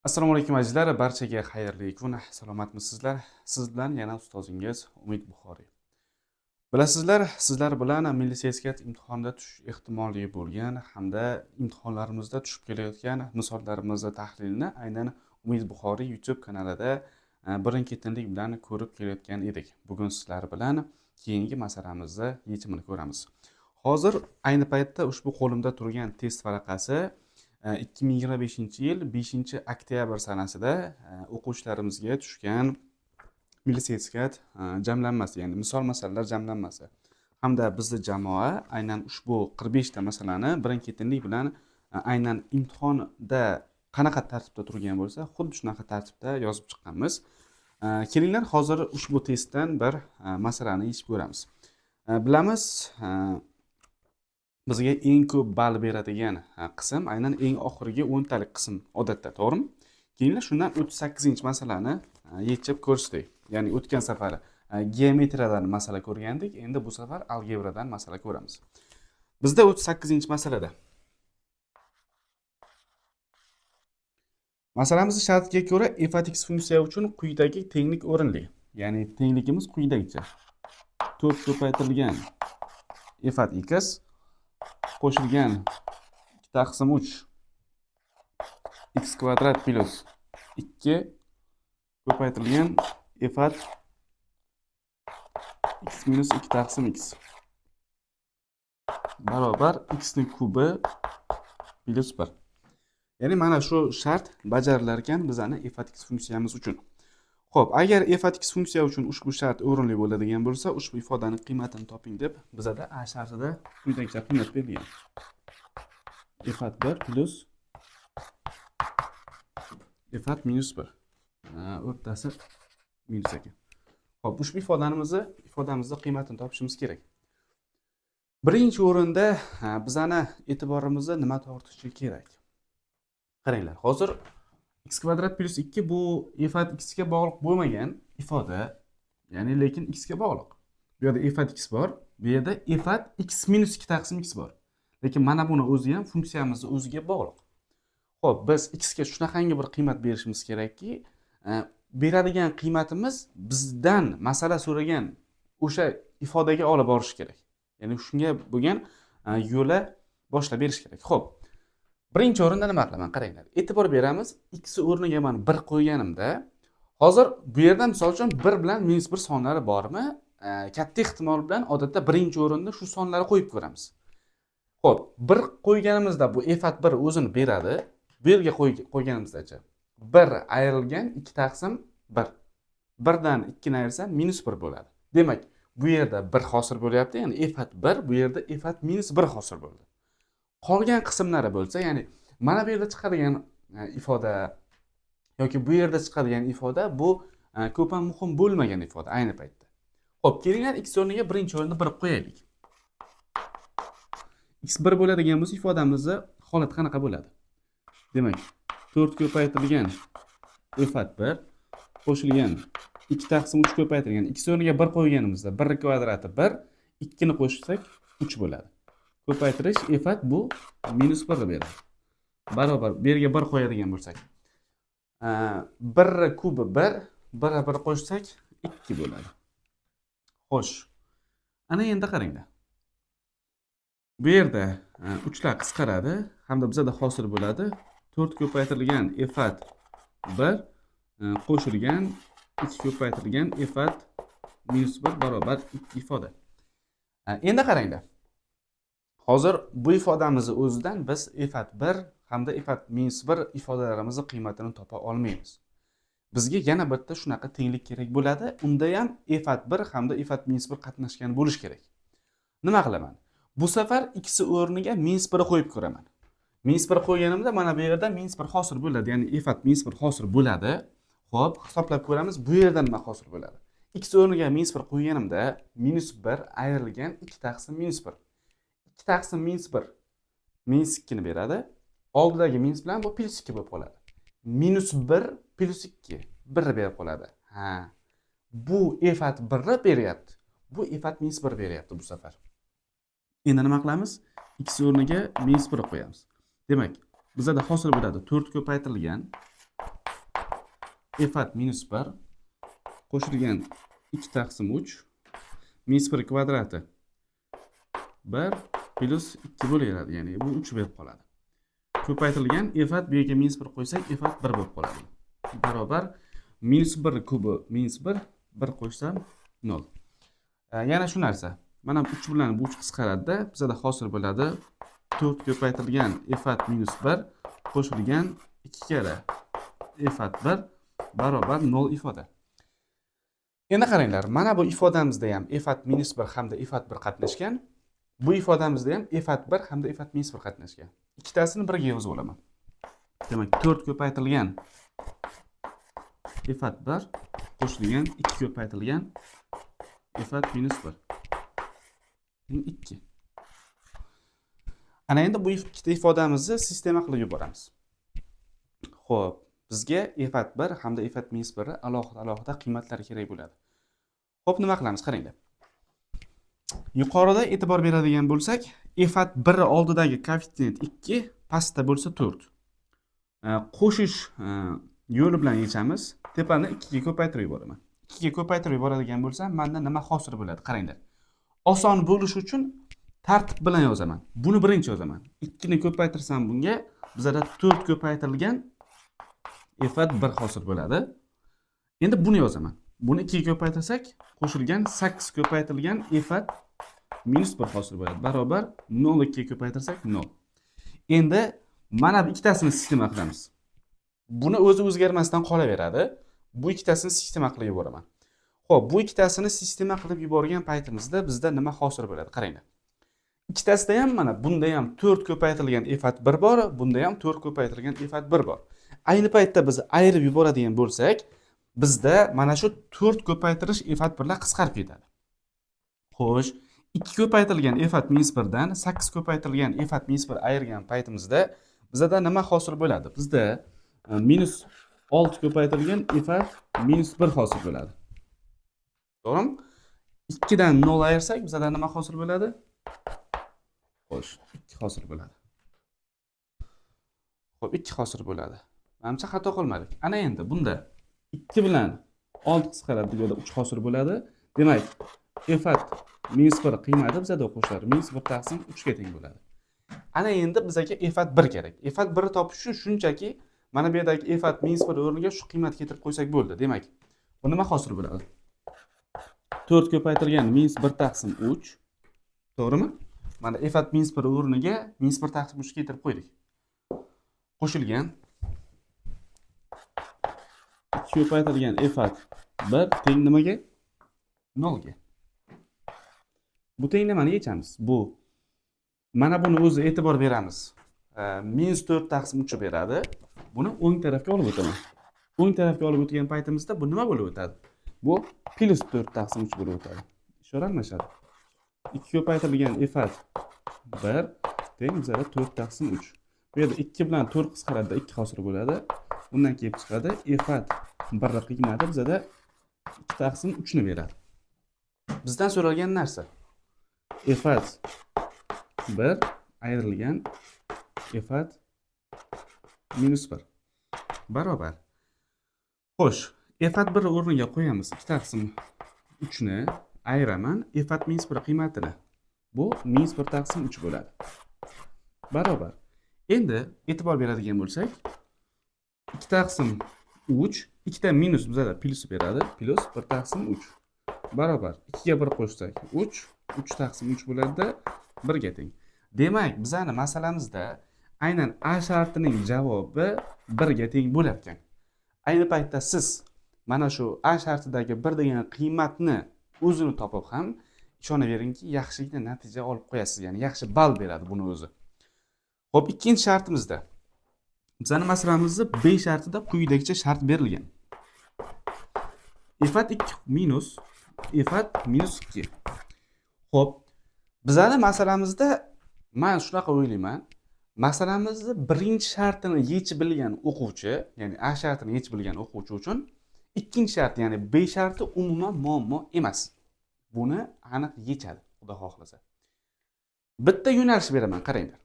Assalomu alaykum azizlar, barchaga xayrli kun. Salomatmisizlar? Siz bilan yana ustozingiz Umid Buxoriy. Bilasizlar, sizlar bilan milliy sertifikat imtihonida tushish ehtimoli bo'lgan hamda imtihonlarimizda tushib kelayotgan misollarimizni tahlilini aynan Umid Buxoriy YouTube kanalida birin-ketinlik bilan ko'rib kelayotgan edik. Bugun sizlar bilan keyingi masalamizni yechimini ko'ramiz. Hozir ayni paytda ushbu qo'limda turgan test varaqasi 2025-yil 5-oktyabr sanasida o'quvchilarimizga tushgan milliy sertifikat jamlanmasi, ya'ni misol masalalar jamlanmasi hamda bizni jamoa aynan ushbu 45 ta masalani birin-ketinlik bilan aynan imtihonda qanaqa tartibda turgan bo'lsa, xuddi shunaqa tartibda yozib chiqqanmiz. Kelinglar, hozir ushbu testdan bir masalani yechib ko'ramiz. Bilamiz, bizga eng ko'p ball beradigan qism aynan eng oxirgi 10 talik qism odatda, to'g'rimi? Keyinlar shundan 38 masalani yechib ko'rishdik. Ya'ni o'tgan safar geometriyadan masala ko'rgandik, endi bu safar algebradan masala ko'ramiz. Bizda 38 masalada masalamizning shartiga ko'ra f at x funksiya uchun quyidagi tenglik o'rinli. Ya'ni tengligimiz quyidagicha. 4 ko'paytirilgan f at x qo'shilgan 2 taqsim 3 x kvadrat plus 2 ko'paytirilgan f at x minus 2 taqsim x barobar x ning kubi plus 1. Ya'ni mana shu shart bajarilar ekan bizani f at x funksiyamiz uchun. Xo'p, agar f at x funksiya uchun ushbu shart o'rinli bo'ladigan bo'lsa, ushbu ifodaning qiymatini toping deb bizada a shartida quyidagicha qiymat berilgan. F at 1 plus f at minus 1. O'rtasi minus ekan. Xo'p, ushbu ifodamizni qiymatini topishimiz kerak. Birinchi o'rinda bizani e'tiborimizni nima tortishi kerak? Qaranglar, hozir x kvadrat plus 2 bu f at x ga bog'liq bo'lmagan ifoda, ya'ni lekin x ga bog'liq. Bu yerda f at x bor, bu yerda f at x minus 2 taqsim x bor. Lekin mana buni o'zi ham funksiyamizni o'ziga bog'liq. Xo'p, biz x ga shunaqangi bir qiymat berishimiz kerakki, beradigan qiymatimiz bizdan masala so'ragan o'sha ifodaga olib borish kerak. Ya'ni shunga bo'lgan yo'la boshlab berish kerak. Xo'p, birinchi o'rinda nima qilaman? Qaranglar. E'tibor beramiz. X o'rniga men 1 qo'yganimda, hozir bu yerda misol uchun 1 bilan minus 1 sonlari bormi? Katta ehtimol bilan odatda birinchi o'rinda shu sonlarni qo'yib ko'ramiz. Xo'p, 1 qo'yganimizda bu f at 1 o'zini beradi. Bu yerga qo'yganimizdacha 1 ayrilgan 2 taqsim 1. 1 dan 2 ni ayirsa minus 1 bo'ladi. Demak, bu yerda 1 hosil bo'lyapti, ya'ni f at 1, bu yerda f at minus 1 hosil bo'ldi. Qolgan qismlari bo'lsa, ya'ni mana bu yerda chiqadigan ifoda yoki bu yerda chiqadigan ifoda bu ko'p ham muhim bo'lmagan ifoda ayni paytda. Xo'p, kelinglar x o'rniga birinchi o'rinda 1 qo'yaylik. X 1 bo'ladigan bo'lsa, ifodamizning holati qanaqa bo'ladi? Demak, 4 ko'paytirilgan f at 1 qo'shilgan 2 taqsim 3 ko'paytirilgan x o'rniga 1 qo'yganimizda 1 kvadrati 1, 2 ni qo'shsak 3 bo'ladi. Ko'paytirish f at bu minus 1 beradi. Barobar bu yerga 1 qo'yadigan bo'lsak, 1 kubi 1, 1 qo'shsak 2 bo'ladi. Xo'sh. Ana endi qaranglar. Bu yerda 3 lar qisqaradi hamda bizda hosil bo'ladi 4 ko'paytirilgan f at 1 qo'shilgan 2 ko'paytirilgan f at minus 1 barobar 2 ifoda. Endi qaranglar. Hozir bu ifodamizni o'zidan biz f at 1 hamda f at minus 1 ifodalarimizning qiymatini topa olmaymiz. Bizga yana bitta shunaqa tenglik kerak bo'ladi. Unda ham f at 1 hamda f at minus 1 qatnashgan bo'lish kerak. Nima qilaman? Bu safar x o'rniga minus 1 qo'yib ko'raman. Minus 1 qo'yganimda mana bu yerda minus 1 hosil bo'ladi. Ya'ni f at minus 1 hosil bo'ladi. Xo'p, hisoblab ko'ramiz. Bu yerdan nima hosil bo'ladi? X o'rniga minus 1 qo'yganimda minus 1 ayrilgan 2 taqsim minus 1. 2 taqsim minus 1 minus 2 ni beradi. Oldidagi minus bilan bu plus 2 bo'lib qoladi. Minus 1 plus 2 1 berib qoladi. Bu f at 1 beryapti. Bu f at minus 1 beryapti bu safar. Endi nima qilamiz? X o'rniga minus 1 qo'yamiz. Demak, bizda hosil bo'ladi 4 ko'paytirilgan efat minus 1 qo'shilgan 2 taqsim 3 minus 1 kvadrati 1 plus 2 bo'laveradi. Ya'ni bu 3 bo'lib qoladi. Ko'paytirilgan efat bu yerga minus 1 qo'ysak, efat 1 bo'lib qoladi. Barobar minus 1 kubi minus 1 1 qo'shsam 0. Yana shu narsa. Mana 3 bilan bu 3 qisqaradida, bizda hosil bo'ladi 4 ko'paytirilgan efat minus 1 qo'shilgan 2 kara efat 1 barobar 0 ifoda. Endi qaranglar, mana bu ifodamizda ham efat minus 1 hamda efat 1 qatnashgan. Bu ifodamizda ham efat 1 hamda efat minus 1 qatnashgan. Ikkitasini birga yozib olaman. Demak, 4 ko'paytirilgan efat 1 qo'shilgan 2 ko'paytirilgan efat minus 1 2. Ana endi bu ikkita ifodamizni sistema qilib yuboramiz. Xo'p, bizga efat 1 hamda efat minus 1 alohida qiymatlari kerak bo'ladi. Xo'p, nima qilamiz? Qaranglar. Yuqorida e'tibor beradigan bo'lsak, efat 1 oldidagi koeffitsient 2, pastda bo'lsa 4. Qo'shish yo'li bilan yechamiz. Tepani 2 ga ko'paytirib yuboraman. 2 ga ko'paytirib yuboradigan bo'lsam, menda nima hosil bo'ladi? Qaranglar. Oson bo'lish uchun tartib bilan yozaman. Buni birinchi yozaman. 2 ni ko'paytirsam bunga bizada 4 ko'paytirilgan efat 1 hosil bo'ladi. Endi buni yozaman. Buni 2 ga ko'paytirsak, qo'shilgan 8 ko'paytirilgan efat minus 1 hosil bo'ladi. Barobar 0 2 ga ko'paytirsak 0. Endi mana bu ikkitasini sistema qilamiz. Buni o'zi o'zgarmasdan qolaveradi. Bu ikkitasini sistema qilib yuboraman. Xo'p, bu ikkitasini sistema qilib yuborgan paytimizda bizda nima hosil bo'ladi? Qaranglar. Ikkitasida ham mana bunda ham 4 ko'paytirilgan efat 1 bor, bunda ham 4 ko'paytirilgan efat 1 bor. Ayni paytda biz ayirib yuboradigan bo'lsak, bizda mana shu 4 ko'paytirish efat 1 lar qisqarib ketadi. Xo'sh, 2 ko'paytirilgan efat minus 1 dan 8 ko'paytirilgan efat minus 1 ayirgan paytimizda bizda nima hosil bo'ladi? Bizda minus 6 ko'paytirilgan efat minus 1 hosil bo'ladi. To'g'rimi? 2 dan 0 ayirsak bizda nima hosil bo'ladi? Xo'sh, 2 hosil bo'ladi. Xo'p, 2 hosil bo'ladi. Menimcha xato qilmadik. Ana endi bunda 2 bilan 6 qisqaradi, deganda 3 hosil bo'ladi. Demak, efat minus 1 qiymati bizada qo'shiladi. Minus 1 taqsim 3 ga teng bo'ladi. Ana endi bizga efat 1 kerak. Efat 1 ni topish uchun shunchaki mana bu yerdagi efat minus 1 o'rniga shu qiymat keltirib qo'ysak bo'ldi. Demak, bu nima hosil bo'ladi? 4 ko'paytirgan minus 1 taqsim 3. To'g'rimi? Mana efat minus 1 o'rniga minus 1 taqsim 3 keltirib qo'ydik. Qo'shilgan 2 ko'paytirilgan efat 1 teng nimaga? 0 ga. Bu tenglamani yechamiz. Bu mana buni o'zi e'tibor beramiz. Minus 4 taqsim 3 beradi. Buni o'ng tarafga olib o'taman. O'ng tarafga olib o'tgan paytimizda bu nima bo'lib o'tadi? Bu plus 4 taqsim 3 bo'lib o'tadi. Ishora almashadi. 2 ko'paytirilgan efat 1 teng bizada 4 taqsim 3. Bu yerda 2 bilan 4 qisqaradida 2 hosil bo'ladi. Bundan kelib chiqadi efat 1 qiymati bizada 2 taqsim 3 ni beradi. Bizdan so'ralgan narsa efat 1 ayrilgan efat minus 1 barobar. Xo'sh, efat 1 o'rniga qo'yamiz 2 taqsim 3 ni ayiraman efat minus 1 qiymatini. Bu minus 1 taqsim 3 bo'ladi. Barobar. Endi e'tibor beradigan bo'lsak, 2 taqsim 3, 2 ta minus bizada plus beradi, plus 1 taqsim 3. Barobar 2 ga 1 qo'shsak 3, 3 taqsim 3 bo'ladi-da 1 ga teng. Demak, bizani masalamizda aynan A shartining javobi 1 ga teng bo'lar ekan. Ayni paytda siz mana shu A shartidagi 1 degan qiymatni o'zini topib ham ishonaveringki, yaxshigina natija olib qo'yasiz, ya'ni yaxshi ball beradi buni o'zi. Xo'p, ikkinchi shartimizda bizani masalamizda B shartida quyidagicha shart berilgan. Efat 2 minus efat minus 2. Xo'p, bizani masalamizda men shunaqa o'ylayman. Masalamizni birinchi shartini yechib bilgan o'quvchi, ya'ni A shartini yechib bilgan o'quvchi uchun ikkinchi shart, ya'ni B sharti umuman muammo emas. Buni aniq yechadi, xudo xohlasa. Bitta yo'nalish beraman, qaranglar.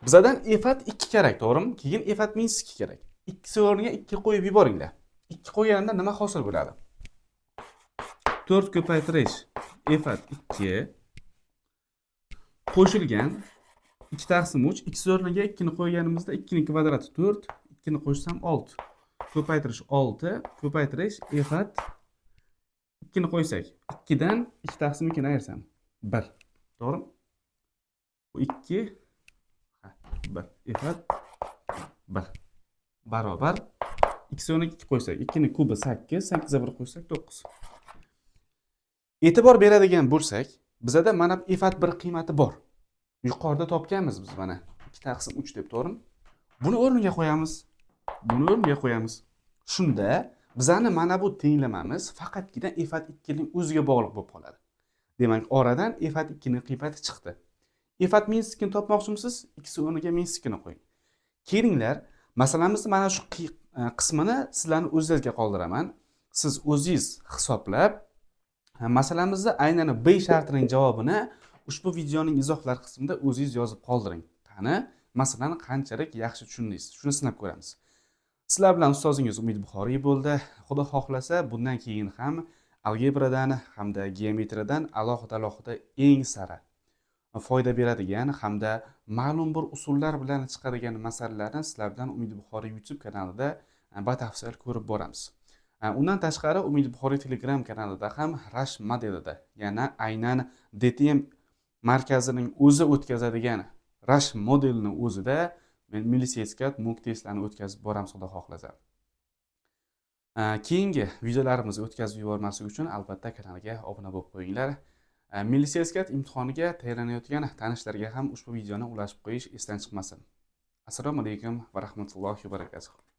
Bizadan efat 2 kerak, to'g'rimi? Keyin efat minus 2 kerak. Ikkisi o'rniga 2 qo'yib yuboringlar. 2 qo'yganimda nima hosil bo'ladi? 4 ko'paytirish efat 2 qo'shilgan 2 taqsim 3, x o'rniga 2 ni qo'yganimizda 2 ning kvadrati 4, 2 ni qo'shsam 6. Ko'paytirish 6, ko'paytirish efat 2 ni qo'ysak, 2 dan 2 taqsim 2 ni ayirsam 1. To'g'rimi? Bu 2 1 efat 1 barobar x o'rniga 2 qo'ysak, 2 ni kubi 8, 8 ga 1 qo'ysak 9. E'tibor beradigan bo'lsak, bizada mana bu efat 1 qiymati bor. Yuqorida topganmiz biz mana 2 taqsim 3 deb, to'g'rimi? Buni o'rniga qo'yamiz. Buni o'rniga qo'yamiz. Shunda bizani mana bu tenglamamiz faqatgina efat 2 ning o'ziga bog'liq bo'lib qoladi. Demak, oradan efat 2 ning qiymati chiqdi. Efat minus 2 ni topmoqchimisiz? X o'rniga minus 2 ni qo'ying. Kelinglar, masalamizni mana shu qismini sizlarni o'zingizga qoldiraman. Siz o'zingiz hisoblab masalamizda aynan B shartining javobini ushbu videoning izohlar qismida o'zingiz yozib qoldiring. Qani, masalani qanchalik yaxshi tushundingiz? Shuni sinab ko'ramiz. Sizlar bilan ustozingiz Umid Buxoriy bo'ldi. Xudo xohlasa, bundan keyin ham algebradan hamda geometriyadan alohida eng sara foyda beradigan hamda ma'lum bir usullar bilan chiqadigan masalalarni sizlar bilan Umid Buxoriy YouTube kanalida batafsil ko'rib boramiz. Undan tashqari Umid Buxoriy Telegram kanalida ham Rush modelida, ya'ni aynan DTM markazining o'zi o'tkazadigan Rush modelini o'zida men milliy-sertifikat mock testlarni o'tkazib boramiz, xudo xohlasa. Keyingi videolarimizni o'tkazib yubormaslik uchun albatta kanalga obuna bo'lib qo'yinglar. Milliy-sertifikat imtihoniga tayyorlanayotgan tanishlarga ham ushbu videoni ulashib qo'yish esdan chiqmasin. Assalomu alaykum va rahmatullohi va barakatuh.